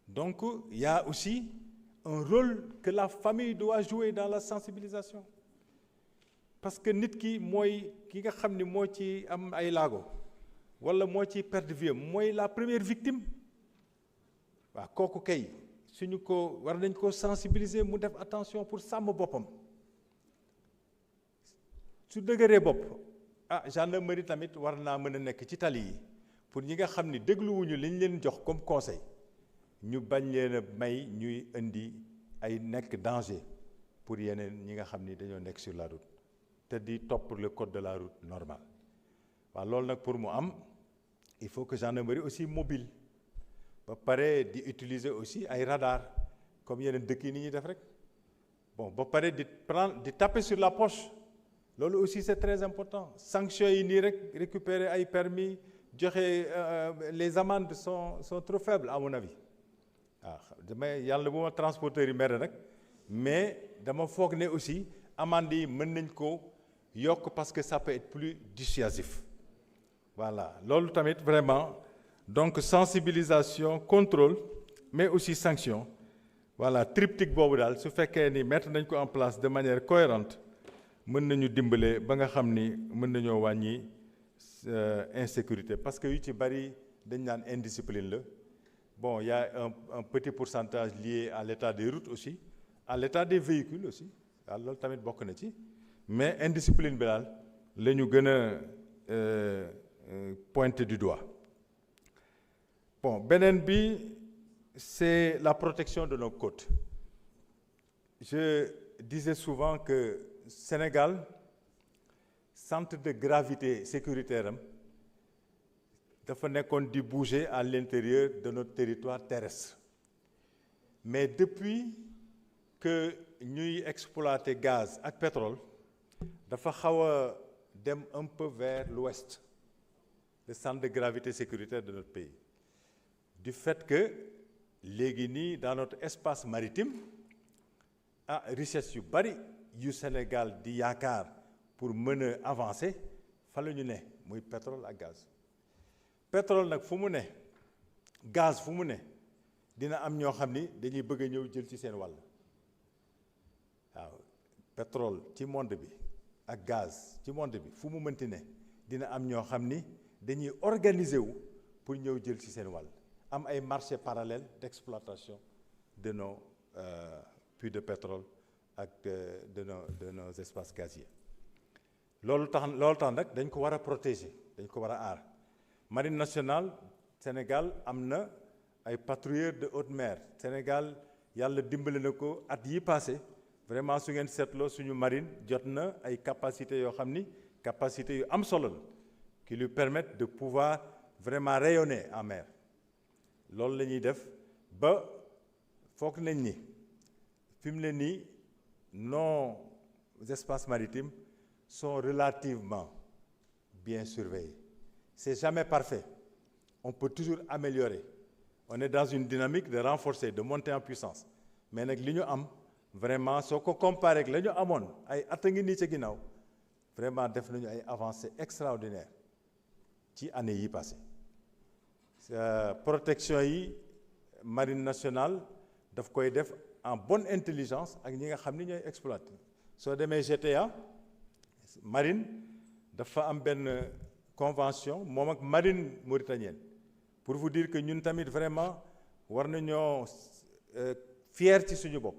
donc il y a aussi un rôle que la famille doit jouer dans la sensibilisation parce que nit ki mooy ki nga xam ni moo ci am ay laago wala moo ci perte de vie mooy la première victime waaw kooku kay suñu ko war nañ ko sensibiliser mu def attention pour sàmm boppam su dëgëree bopp gendarmerie tamit war naa mën a nekk ci tali yi pour ñi nga xam ni dégluwuñu li ñu leen jox comme conseil ñu bañ leen a may ñuy indi ay nekk danger pour yeneen ñi nga xam ni dañoo nekk sur la route te di topp le code de la route normal waaw loolu nag pour mu am il faut que gendarmerie aussi mobile ba pare di utiliser aussi ay radar comme yeneen dëkk yi ni ñuy def rek bon ba pare di taper sur la poche loolu aussi c'est très important sanctions yi nii rek récupérer ay permis joxe les amendes sont trop faibles à mon avis waaw damay yàlla bu ma transporteur yi mere nag mais dama foog ne aussi amende yi mën nañ ko yokk parce que ça peut être plus dissuasif voilà loolu tamit vraiment donc sensibilisation contrôle mais aussi sanction voilà triptyque boobu daal su fekkee ni mettre nañ ko en place de manière cohérente mën nañu dimbale ba nga xam ni mën nañoo wàññi insécurité parce que yu ci bari dañ naan indiscipline la bon il y a un petit pourcentage lié à l'état des routes aussi à l'état des véhicules aussi waaw loolu tamit bokk na ci mais indiscipline bi daal la ñu gën a pointer du doigt bon beneen bi c'est la protection de nos côtes je disais souvent que Sénégal centre de gravité sécuritaire am dafa nekkoon di bouger à l'intérieur de notre territoire terrestre mais depuis que ñuy exploiter gaz ak pétrole dafa xaw a dem un peu vers l'ouest le centre de gravité sécuritaire de notre pays du fait que léegi nii dans notre espace maritime richesse yu bari yu Sénégal di yaakaar pour mën a avancer fa la ñu ne muy pétrole ak gaz pétrole nag fu mu ne gaz fu mu ne dina am ñoo xam ni dañuy bëgg a ñëw jël ci seen wàll waaw pétrole ci monde bi ak gaz ci monde bi fu mu mënti ne dina am ñoo xam ni dañuy organiser wu pour ñëw jël ci seen wàll am ay marchés parallèles d'exploitation de nos puits de pétrole ak de nos espaces gaziers loolu tax nag dañ ko war a protéger dañ ko war a aar marine nationale Sénégal am na ay patrouilleurs de haute mer Sénégal yàlla dimbali na ko at yi passé vraiment su ngeen seetloo suñu marine jot na ay capacités yoo xam ni capacités yu am solo la qui lui permettent de pouvoir vraiment rayonner en mer loolu la ñuy def ba foog nañ ni fi mu ne nii nos espaces maritimes sont relativement bien surveillés c'est jamais parfait on peut toujours améliorer on est dans une dynamique de renforcer de monter en puissance mais nag li ñu am vraiment soo ko comparé ak la ñu amoon ay at a ngi nii ca ginnaaw vraiment def nañu ay avancées extraordinaires ci année yi passé protection yi marine nationale daf koy def en bonne intelligence ak ñi nga xam ni ñooy exploiter soo demee GTA marine dafa am benn convention moom ak marine mauritanienne pour vous dire que ñun tamit vraiment war nañoo fier ci suñu bopp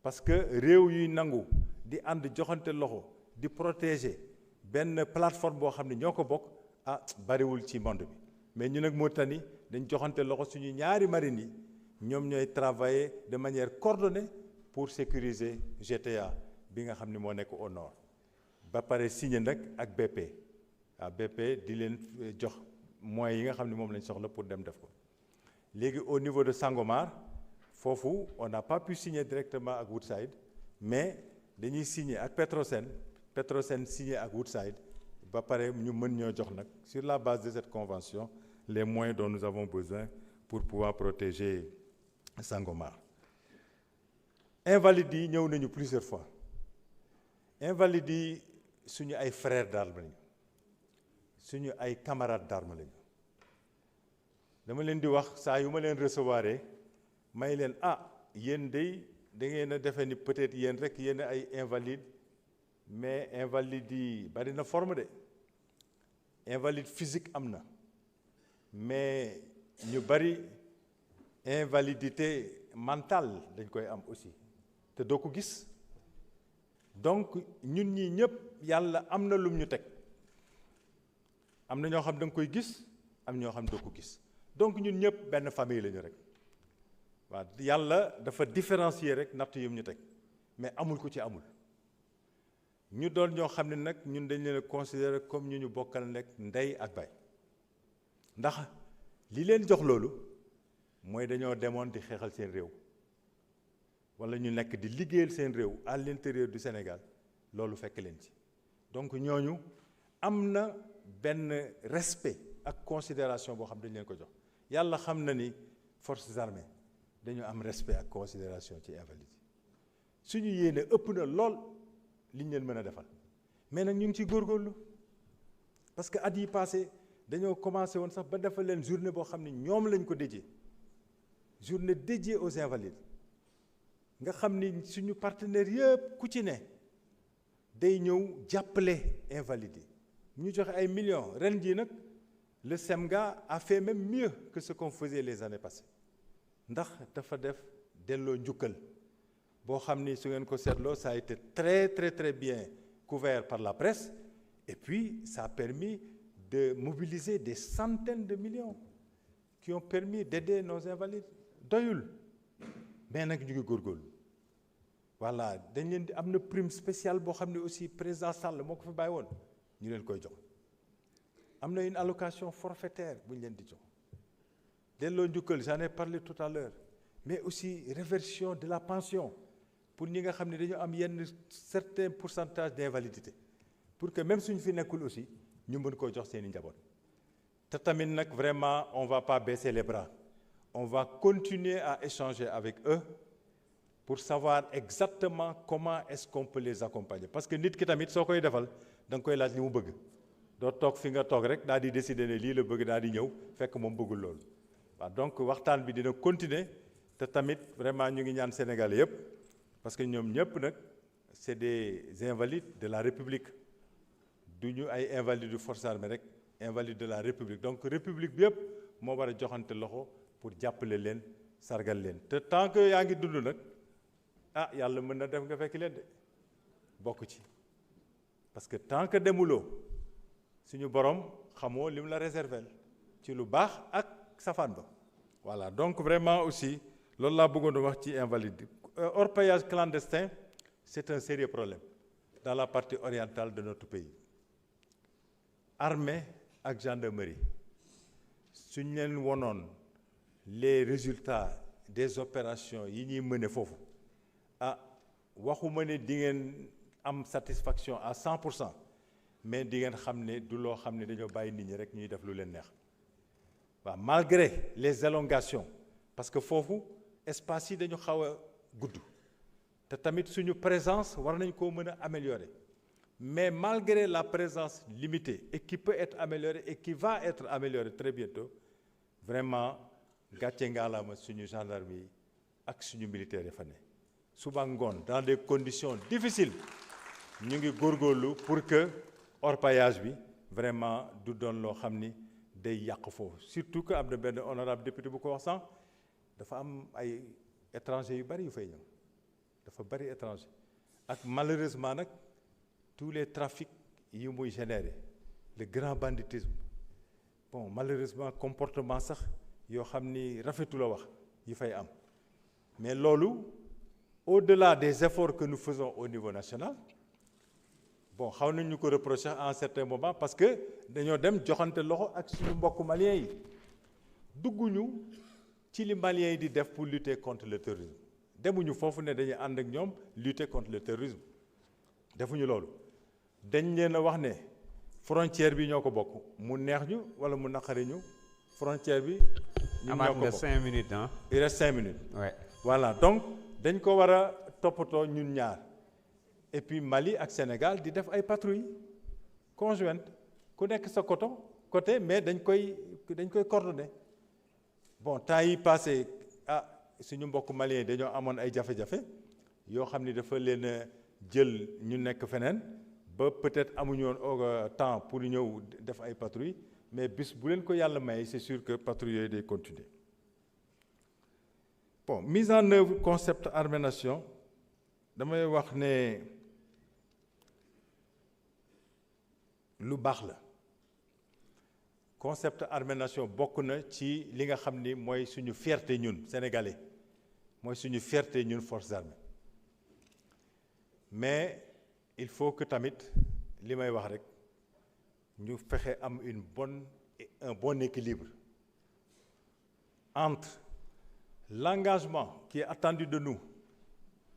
parce que réew yuy nangu di ànd joxante loxo di protéger benn plateforme boo xam ne ñoo ko bokk bariwul ci monde bi mais ñun ak Mauritanie dañ joxante loxo suñu ñaari marines yi ñoom ñooy travailler de manière coordonnée pour sécuriser GTA bi nga xam ne moo nekk au nord ba pare signé nag ak BP BP di leen jox moyens yi nga xam ne moom lañ soxla pour dem def ko léegi au niveau de Sangomar foofu on n'a pas pu signer directement ak Woodside mais dañuy signer ak Petrosen signer ak Woodside ba pare ñu mën ñoo jox nag sur la base de cette convention les moyens dont nous avons besoin pour pouvoir protéger Sangomar. Invalides yi ñëw nañu plusieurs fois invalides yi suñu ay frères d'armes lañu suñu ay camarades d'armes lañu dama leen di wax saa yu ma leen recevoir may leen yéen da ngeen a defe ni peut-être yéen rek yéen ay invalides mais invalides yi bari na forme de invalide physique am na mais ñu bari invalidité mentale dañ koy am aussi te doo ko gis donc ñun ñii ñëpp yàlla am na lum ñu teg am na ñoo xam da nga koy gis am ñoo xam doo ko gis donc ñun ñëpp benn famille lañu rek waaw yàlla dafa différencier rek natt yum ñu teg mais amul ku ci amul ñu doon ñoo xam ne nag ñun dañ leen a considérer comme ñu bokkal nekk ndey ak baay ndax li leen jox loolu mooy dañoo demoon di xeexal seen réew wala ñu nekk di liggéeyal seen réew à l'intérieur du Sénégal loolu fekk leen ci donc ñooñu am na benn respect ak considération boo xam dañ leen ko jox yàlla xam na ni forces armées dañu am respect ak considération ci invalide suñu yéene ëpp na lool li ñu leen mën a defal mais nag ñu ngi ciy góorgóorlu parce que at yi passé dañoo commencé woon sax ba defal leen journée boo xam ne ñoom lañ ko dédié journée dédiée aux invalides nga xam ni suñu partenaires yëpp ku ci ne day ñëw jàppale invalides yi ñu joxe ay millions ren jii nag le SEMGA a fait même mieux que ce qu'on faisait les années passées ndax dafa def delloo njukkal boo xam ni su ngeen ko seetloo ça a été très bien couvert par la presse et puis ça a permis de mobiliser des centaines de millions qui ont permis d'aider nos invalides doyul mais nag ñu ngi góorgóorlu voilà dañ leen di am na prime spéciale boo xam ne aussi président Sall moo ko fi bàyyi woon ñu leen koy jox am na une allocation forfaitaire bu ñu leen di jox delloo njukkal j'en ai parlé tout à l'heure mais aussi réversion de la pension pour ñi nga xam ne dañu am yenn certain pourcentage d'invalidité pour que même suñu fi nekkul aussi ñu mën koo jox seeni njaboot te tamit nag vraiment on va pas baisser les bras on va continuer à échanger avec eux pour savoir exactement comment est-ce qu'on peut les accompagner parce que nit ki tamit soo koy defal da nga koy laaj li mu bëgg doo toog fi nga toog rek daal di décider ne lii la bëgg daal di ñëw fekk moom bëggul loolu waaw donc waxtaan bi dina continuer te tamit vraiment ñu ngi ñaan Sénégal yëpp parce que ñoom ñëpp nag c'est des invalides de la République du ñu ay invalides du force armée rek invalides de la République donc République bi yëpp moo war a joxante loxo pour jàppale leen sargal leen te tant que yaa ngi dund nag ah yàlla mën na def nga fekk leen de bokk ci parce que tant que demuloo suñu borom xamoo li mu la réserver ci lu baax ak safaan ba voilà donc vraiment aussi loolu laa bëggoon a wax ci invalide orpaillage clandestin c'est un sérieux problème dans la partie orientale de notre pays armée ak gendarmerie suñ leen wonoon les résultats des opérations yi ñuy mëne foofu ah waxuma ne di ngeen am satisfaction à 100% mais di ngeen xam ne du loo xam ne dañoo bàyyi nit ñi rek ñuy def lu leen neex waaw malgré les élongations parce que foofu espace yi dañu xaw a gudd te tamit suñu présence war nañ koo mën a améliorer mais malgré la présence limitée et qui peut être améliorée et qui va être améliorée très bientôt vraiment gàcce ngaalaama suñu gendarme yi ak suñu militaires yi fa ne suba ngoon dans des conditions difficiles ñu ngi góorgóorlu pour que orpaillage bi vraiment du doon loo xam ni day yàq foofu surtout que am na benn honorable député bu ko wax sànq dafa am ay étrangers yu bari yu fay ñëw dafa bari étranger ak malheureusement nag tous les trafics yi muy générer le grand banditisme bon malheureusement comportement sax yoo xam ni rafetu la wax yi fay am mais loolu au-delà des efforts que nous faisons au niveau national bon xaw nañ ñu ko reprocher à un certain moment parce que dañoo dem joxante loxo ak suñu mbokk maliens yi dugguñu ci li maliens yi di def pour lutter contre le terrorisme demuñu foofu ne dañuy ànd ak ñoom lutter contre le terrorisme defuñu loolu dañ leen a wax ne frontière bi ñoo ko bokk mu neex ñu wala mu naqari ñu frontière bi ñun ñoo ko bokk 5 minutes hein? Il reste 5 minutes. Ouais. Voilà donc dañ ko war a toppatoo ñun ñaar et puis Mali ak Sénégal di def ay patrouilles conjointes ku nekk sa côté mais dañ koy coordonner bon temps yi passé suñu mbokk malien dañoo amoon ay jafe-jafe yoo xam ni dafa leen a jël ñu nekk feneen ba peut-être amuñu woon temps pour ñëw def ay patrouilles mais bis bu leen ko yàlla may c'est sûr que patrouilles yooyu day continuer bon mise en œuvre concept armée-nation damay wax ne lu baax la concept armée-nation bokk na ci li nga xam ni mooy suñu fierté ñun sénégalais mooy suñu fierté ñun forces armées mais il faut que tamit li may wax rek ñu fexe am un bon équilibre entre l'engagement qui est attendu de nous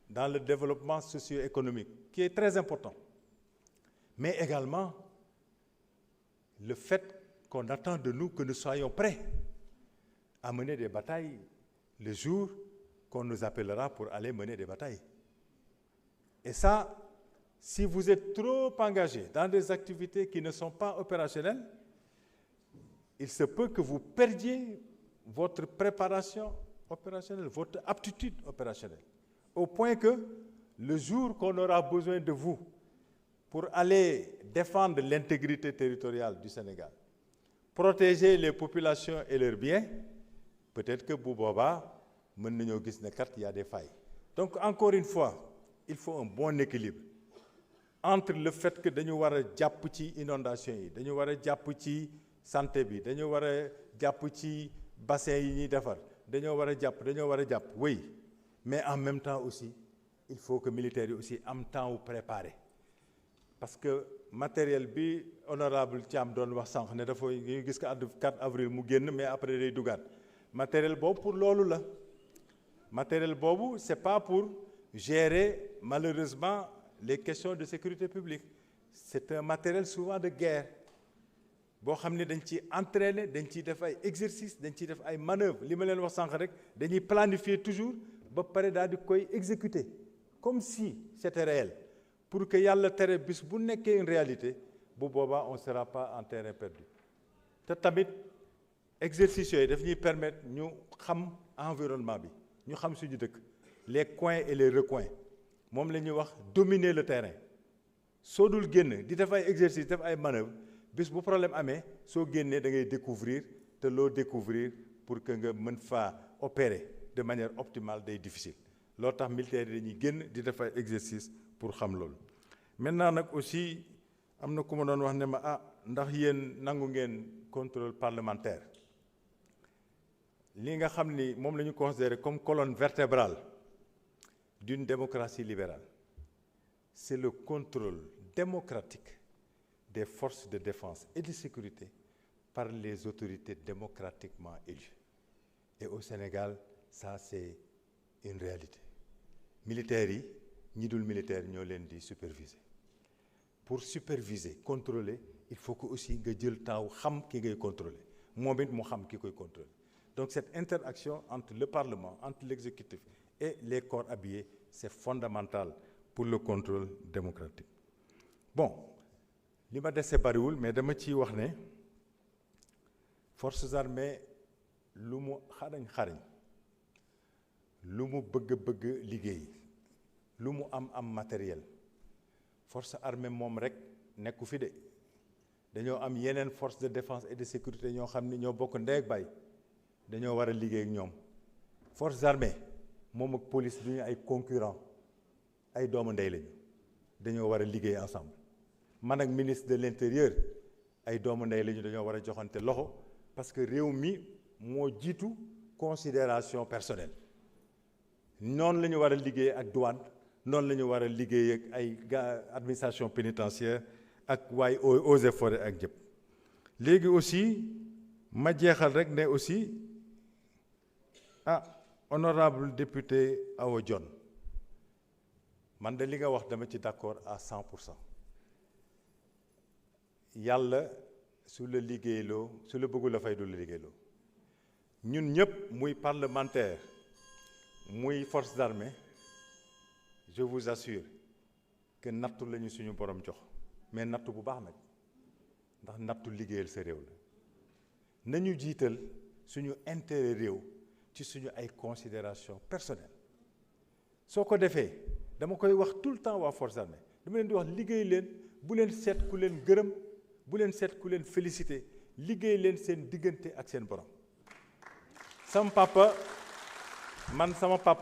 dans le développement socio-économique qui est très important mais également le fait qu'on attend de nous que nous soyons prêts à mener des batailles le jour qu'on nous appellera pour aller mener des batailles. Et ça, si vous êtes trop engagé dans des activités qui ne sont pas opérationnelles, il se peut que vous perdiez votre préparation opérationnelle, votre aptitude opérationnelle, au point que le jour qu'on aura besoin de vous pour aller défendre l'intégrité territoriale du Sénégal, protéger les populations et leurs biens, peut-être que bu boobaa mën nañoo gis ne kat y a des failles. Donc encore une fois, il faut un bon équilibre entre le fait que dañu war a jàpp ci inondation yi, dañu war a jàpp ci santé bi, dañu war a jàpp ci bassin yi ñuy defar, dañoo war a jàpp, oui, mais en même temps aussi il faut que militaires yi aussi am temps wu préparer, parce que matériel bi honorable Thiam doon wax sànq ne dafa ñu gis ko 4 avril mu génn, mais après day dugaat matériel boobu pour loolu la. Matériel boobu c'est pas pour gérer malheureusement les questions de sécurité publique, c'est un matériel souvent de guerre boo xam ne dañ ciy entraîner, dañ ciy def ay exercices, dañ ciy def ay manœuvres. Li ma leen wax sànq rek dañuy planifier toujours ba pare daal di koy exécuter comme si c'était réel, pour que yàlla tere bis bu nekkee une réalité, bu boobaa on ne sera pas en terrain perdu. Te tamit exercices yooyu daf ñuy permettre ñu xam environnement bi, ñu xam suñu dëkk, les coins et les recoins. Moom la ñuy wax dominer le terrain. Soo dul génn di def ay exercices, def ay manœuvres, bis bu problème amee soo génnee da ngay découvrir, te loo découvrir pour que nga mën faa opérer de manière optimale day difficile. Loolu tax militaires yi dañuy génn di def ay exercices pour xam loolu. Maintenant nag aussi am na ku ma doon wax ne ma ndax yéen nangu ngeen contrôle parlementaire. Li nga xam ni moom la ñu considéré comme colonne vertébrale d'une démocratie libérale, c'est le contrôle démocratique des forces de défense et de sécurité par les autorités démocratiquement élues. Et au Sénégal, ça c'est une réalité. Militaires yi ñi dul militaire ñoo leen di superviser. Pour superviser, contrôler, il faut que aussi nga jël temps xam ki ngay contrôler, moom it mu xam ki koy contrôler. Donc cette interaction entre le Parlement, entre l'exécutif et les corps habillés, c'est fondamental pour le contrôle démocratique. Bon, li ma dese bariwul, mais dama ciy wax ne forces armées lu mu xarañ, lu mu bëgg liggéey, lu mu am matériel, force armée moom rek nekku fi de. Dañoo am yeneen force de défense et de sécurité ñoo xam ni ñoo bokk ndey ak baay, dañoo war a liggéey ak ñoom. Forces armées moom ak police du ñu ay concurrents, ay doomu ndey lañu, dañoo war a liggéey ensemble. Man ak ministre de l'intérieur ay doomu ndey lañu, dañoo war a joxante loxo, parce que réew mi moo jiitu considération personnelle. Noonu la ñu war a liggéey ak douane, noonu la ñu war a liggéey ak ay administration pénitentiaire ak waaye eaux et forêts ak jëpp. Léegi aussi ma jeexal rek ne aussi honorable député Awa Dione, man de li nga wax dama ci d'accord à 100%. Yàlla su la liggéeyloo, su la bëggul la fay du la liggéeyloo. Ñun ñëpp muy parlementaire muy forces armées, je vous assure que nattu lañu suñu borom jox, mais nattu bu baax nag, ndax nattu liggéeyal sa réew la. Nañu jiital suñu intérêt réew ci suñu ay considération personnelle. Soo ko defee dama koy wax tout le temps waa forces armées, dama leen di wax liggéey leen, bu leen seet ku leen gërëm, bu leen seet ku leen félicité, liggéey leen seen diggante ak seen borom. Sama papa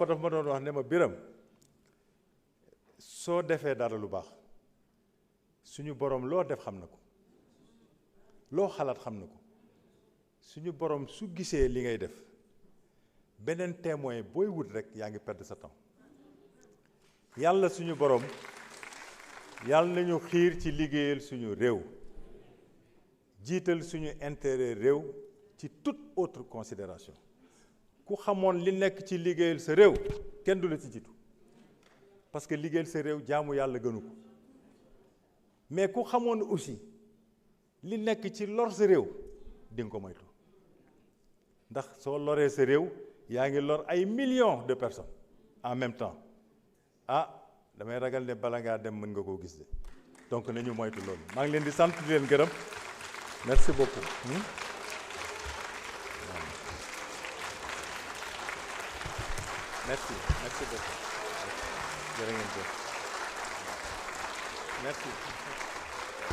dafa ma doon wax ne ma Biram, soo defee dara lu baax suñu borom loo def xam na ko, loo xalaat xam na ko. Suñu borom su gisee li ngay def, beneen témoin booy wut rek yaa ngi perdre sa temps. Yàlla suñu borom yàlla nañu xiir ci liggéeyal suñu réew, jiital suñu intérêt réew ci toute autre considération. Ku xamoon li nekk ci liggéeyal sa réew kenn du la ci jiitu, parce que liggéeyal sa réew jaamu yàlla gënu ko. Mais ku xamoon aussi li nekk ci lor sa réew di nga ko moytu, ndax soo loree sa réew yaa ngi lor ay millions de personnes en même temps. Damay ragal ne bala ngaa dem mën nga koo gis de. Donc nañu moytu loolu. Maa ngi leen di sant di leen gërëm. Merci beaucoup. Merci. Merci beaucoup. Merci.